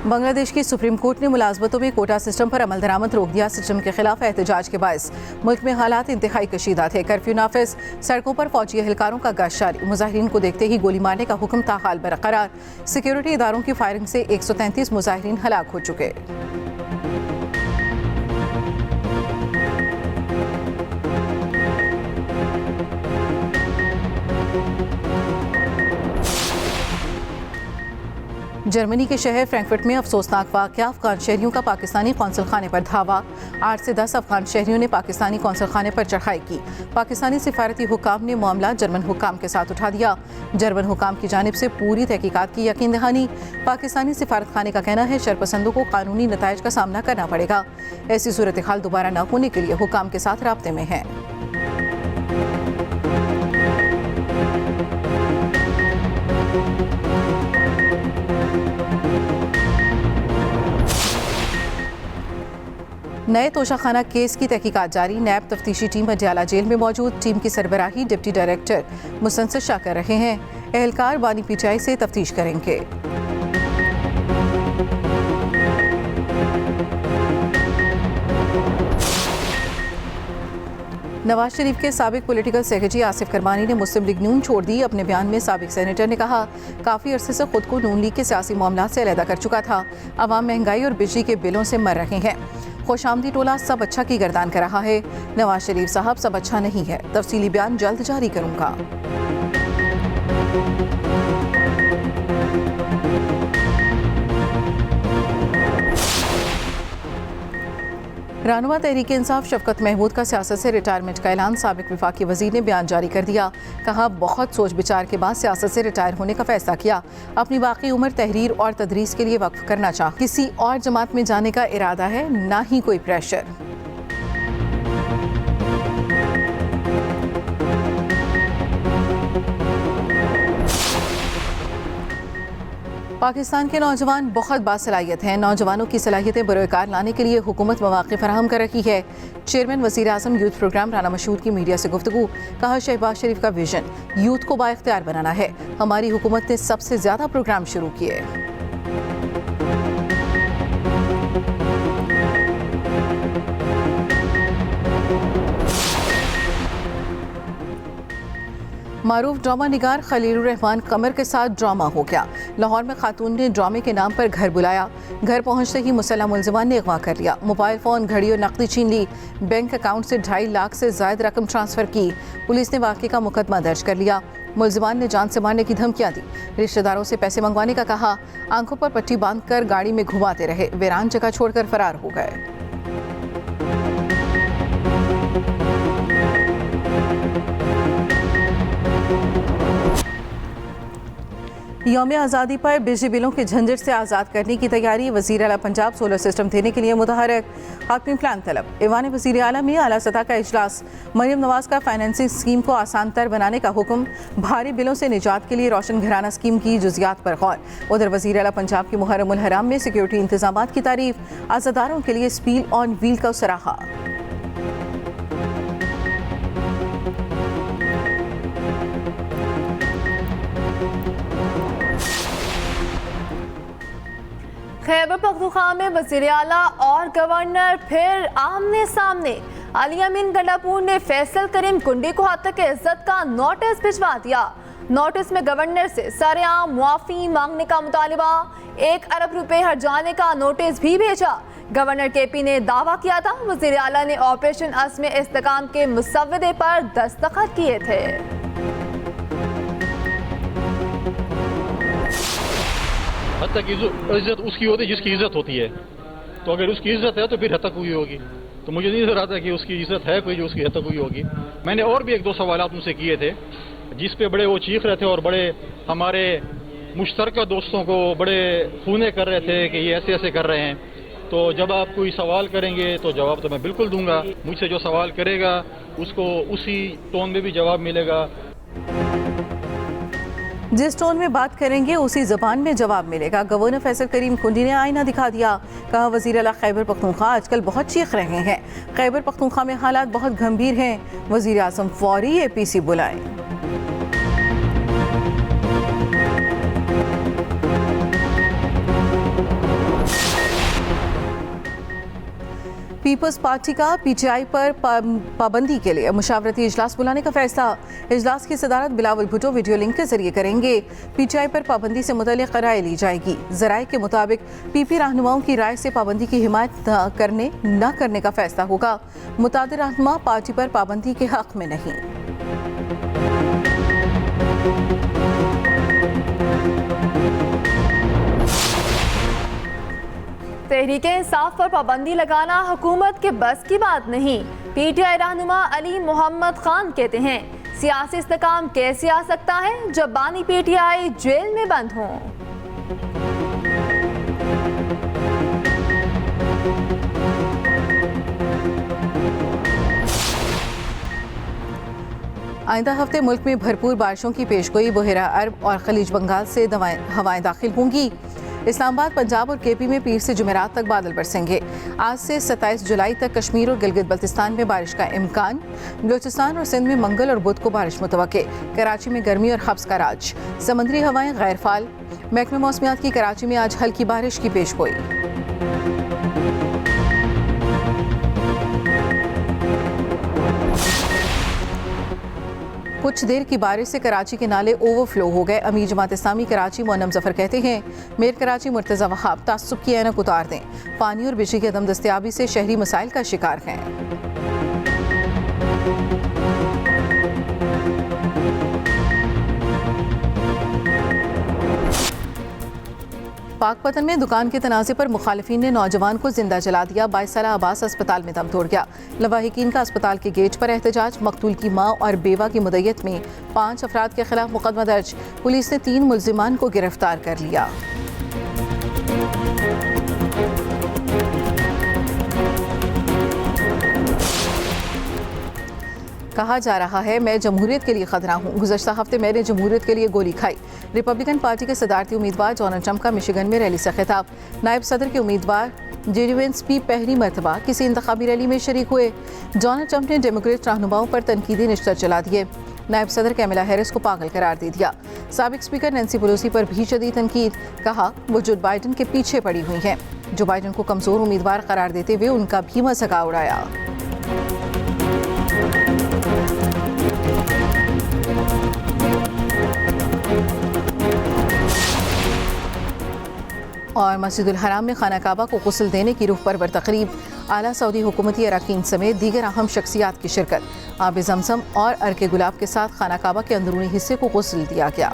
बांग्लादेश की supreme court ने मुलाजमतों में कोटा सिस्टम पर अमल दरामद रोक दिया। सिस्टम के खिलाफ एहतजाज के बायस मुल्क में हालात इंतहाई कशीदा थे। कर्फ्यू नाफिज, सड़कों पर फौजी एहलकारों का गश्त जारी। मुजाहिरीन को देखते ही गोली मारने का हुक्म ताहाल बरकरार। सिक्योरिटी इदारों की फायरिंग से 133 मुजाहिरीन हलाक हो चुके। जर्मनी के शहर फ्रैंकफर्ट में अफसोसनाक वाक़या, अफगान शहरियों का पाकिस्तानी कौंसल खाने पर धावा। 8 से 10 अफगान शहरियों ने पाकिस्तानी कौंसल खाने पर चढ़ाई की। पाकिस्तानी सिफारती हुकाम ने मामला जर्मन हुकाम के साथ उठा दिया। जर्मन हुकाम की जानिब से पूरी तहकीकात की यकीन दहानी। पाकिस्तानी सिफारत खाने का कहना है शरपसंदों को कानूनी नताइज का सामना करना पड़ेगा। ऐसी सूरत हाल दोबारा न होने के लिए हुकाम के साथ राब्ते में है। नए तोशाखाना केस की तहकीकात जारी। नैब तफ्तीशी टीम अडयाला जेल में मौजूद। टीम की सरबराही डिप्टी डायरेक्टर मुसन्नद शाह कर रहे हैं। एहलकार बानी पीटीआई से तफ्तीश करेंगे। नवाज शरीफ के साबिक पॉलिटिकल सेक्रेटरी आसिफ करमानी ने मुस्लिम लीग नून छोड़ दी। अपने बयान में साबिक सेनेटर ने कहा, काफ़ी अरसे से खुद को नून लीग के सियासी मामलात से अलहदा कर चुका था। अवाम महंगाई और बिजली के बिलों से मर रहे हैं। खुशामदी टोला सब अच्छा की गर्दान कर रहा है। नवाज शरीफ साहब सब अच्छा नहीं है। तफसीली बयान जल्द जारी करूंगा। रहनुमा तहरीक इंसाफ शफकत महमूद का सियासत से रिटायरमेंट का ऐलान। साबिक वफाकी वजीर ने बयान जारी कर दिया। कहा, बहुत सोच विचार के बाद सियासत से रिटायर होने का फैसला किया। अपनी बाकी उम्र तहरीर और तदरीस के लिए वक्फ करना चाह। किसी और जमात में जाने का इरादा है, ना ही कोई प्रेशर। पाकिस्तान के नौजवान बहुत बासलाहियत हैं। नौजवानों की सलाहियतें बरोकार लाने के लिए हुकूमत मौक़े फराहम कर रही है। चेयरमैन वज़ीर आज़म यूथ प्रोग्राम राना मशहूद की मीडिया से गुफ्तगू। कहा, शहबाज शरीफ का विजन यूथ को बाइख्तियार बनाना है। हमारी हुकूमत ने सबसे ज़्यादा प्रोग्राम शुरू किए। मारूफ ड्रामा निगार खलीलुर रहमान कमर के साथ ड्रामा हो गया। लाहौर में खातून ने ड्रामे के नाम पर घर बुलाया। घर पहुंचते ही मुसल्लह मुलजिमान ने अगवा कर लिया। मोबाइल फ़ोन, घड़ी और नकदी छीन ली। बैंक अकाउंट से 2.5 लाख से ज़ायद रकम ट्रांसफ़र की। पुलिस ने वाक़े का मुकदमा दर्ज कर लिया। मुलजिमान ने जान से मारने की धमकियाँ दी। रिश्तेदारों से पैसे मंगवाने का कहा। आंखों पर पट्टी बांधकर गाड़ी में घुमाते रहे। वीरान जगह छोड़कर फरार हो गए। यौम आज़ादी पर बिजली बिलों के झंझट से आज़ाद करने की तैयारी। वज़ीर आला पंजाब सोलर सिस्टम देने के लिए मुतहरक। हातमी प्लान तलब। ईवान वज़ीर आला में आला सतह का इजलास। मरियम नवाज का फाइनेंसिंग स्कीम को आसान तर बनाने का हुक्म। भारी बिलों से निजात के लिए रोशन घराना स्कीम की जुज़ियात पर गौर। उधर वज़ीर आला पंजाब की मुहर्रम उल हराम में सिक्योरिटी इंतजामात की तारीफ। आज़ादारों के लिए स्पील ऑन व्हील का सराहा। खैबर पख्तूनख्वा में वज़ीर आला और गवर्नर फिर आमने सामने। अली अमीन गंडापुर ने फैसल करीम कुंडी को हत्या इज्जत का नोटिस भिजवा दिया। नोटिस में गवर्नर से सरेआम मुआफ़ी मांगने का मुतालिबा। 1 अरब रुपए हर्जाने का नोटिस भी भेजा। गवर्नर केपी ने दावा किया था वज़ीर आला ने ऑपरेशन अज़्म इस्तेकाम के मुसव्वदे पर दस्तखत किए थे। हद तक इज्जत उसकी होती है जिसकी इज्जत होती है। तो अगर उसकी इज्जत है तो फिर हद तक हुई होगी। तो मुझे नहीं लग रहा कि उसकी इज्जत है कोई जो उसकी हद तक हुई होगी। मैंने और भी 1-2 सवाल उनसे किए थे जिस पे बड़े वो चीख रहे थे और बड़े हमारे मुश्तरका दोस्तों को बड़े खूने कर रहे थे कि ये ऐसे ऐसे कर रहे हैं। तो जब आप कोई सवाल करेंगे तो जवाब तो मैं बिल्कुल दूंगा। मुझसे जो सवाल करेगा उसको उसी टोन में भी जवाब मिलेगा। जिस टोन में बात करेंगे उसी ज़बान में जवाब मिलेगा। गवर्नर फैसल करीम कुंडी ने आईना दिखा दिया। कहा, वज़ीर आला खैबर पख्तूनख्वा आजकल बहुत चीख रहे हैं। खैबर पख्तूनख्वा में हालात बहुत गंभीर हैं। वज़ीर आज़म फौरी APC बुलाएं। पीपल्स पार्टी का पीटीआई पर पाबंदी के लिए मुशावरती इजलास बुलाने का फैसला। इजलास की सदारत बिलावल भुट्टो वीडियो लिंक के जरिए करेंगे। पीटीआई पर पाबंदी से मुतल्लिक़ राय ली जाएगी। ज़राए के मुताबिक पीपी रहनुमाओं की राय से पाबंदी की हिमायत न करने का फैसला होगा। मुतादिर रहनुमा पार्टी पर पाबंदी के हक में नहीं। तहरीके इंसाफ पर पाबंदी लगाना हुकूमत के बस की बात नहीं। पीटीआई रहनुमा अली मोहम्मद खान कहते हैं, सियासी इस्तेकाम कैसे आ सकता है जब बानी पीटीआई जेल में बंद हों। आइंदा हफ्ते मुल्क में भरपूर बारिशों की पेशगोई। बहरा अरब और खलीज बंगाल से हवाएं दाखिल होंगी। इस्लामाबाद, पंजाब और केपी में पीर से जुमेरात तक बादल बरसेंगे। आज से 27 जुलाई तक कश्मीर और गिलगित बल्तिस्तान में बारिश का इम्कान। बलूचिस्तान और सिंध में मंगल और बुध को बारिश मुतवक्के। कराची में गर्मी और खब्स का राज। समुद्री हवाएं गैर फाल। महकमे मौसमियात की कराची में आज हल्की बारिश की पेशगोई। कुछ देर की बारिश से कराची के नाले ओवरफ्लो हो गए। अमीर जमात इस्लामी कराची मोनम जफर कहते हैं, मेर कराची मुर्तज़ा वहाब तासुब की ऐनक उतार दें। पानी और बिजली की अदम दस्तयाबी से शहरी मसाइल का शिकार हैं। पाकपतन में दुकान के तनाज़े पर मुखालिफिन ने नौजवान को जिंदा जला दिया। 22 साला अब्बास अस्पताल में दम तोड़ गया। लवाहिकीन का अस्पताल के गेट पर एहतजाज। मकतूल की मां और बेवा की मुद्दत में 5 अफराद के खिलाफ मुकदमा दर्ज। पुलिस ने 3 मुल्जिमान को गिरफ्तार कर लिया। कहा जा रहा है, मैं जमहूरियत के लिए खतरा हूँ। गुज़श्ता हफ्ते मैंने जमहूरियत के लिए गोली खाई। रिपब्लिकन पार्टी के सदारती उम्मीदवार डोनाल्ड ट्रंप का मिशिगन में रैली से खिताब। नायब सदर के उम्मीदवार जेडी वेंस भी पहली मरतबा किसी इंतखाबी रैली में शरीक हुए। डोनाल्ड ट्रंप ने डेमोक्रेट रहनुमाओं पर तनकीदी निश्तर चला दिए। नायब सदर कैमला हैरिस को पागल करार दे दिया। साबिक स्पीकर नैन्सी पेलोसी पर भी शदीद तनकीद। कहा, वो जो बाइडन के पीछे पड़ी हुई हैं। जो बाइडन को कमज़ोर उम्मीदवार करार देते हुए उनका भी मजाक उड़ाया। और मस्जिदुल हराम में खाना काबा को गुस्ल देने की रूह पर तकरीब। आला सऊदी हुकूमती अरकान समेत दीगर अहम शख्सियात की शिरकत। आब ज़मज़म और अर्के गुलाब के साथ खाना काबा के अंदरूनी हिस्से को गुस्ल दिया गया।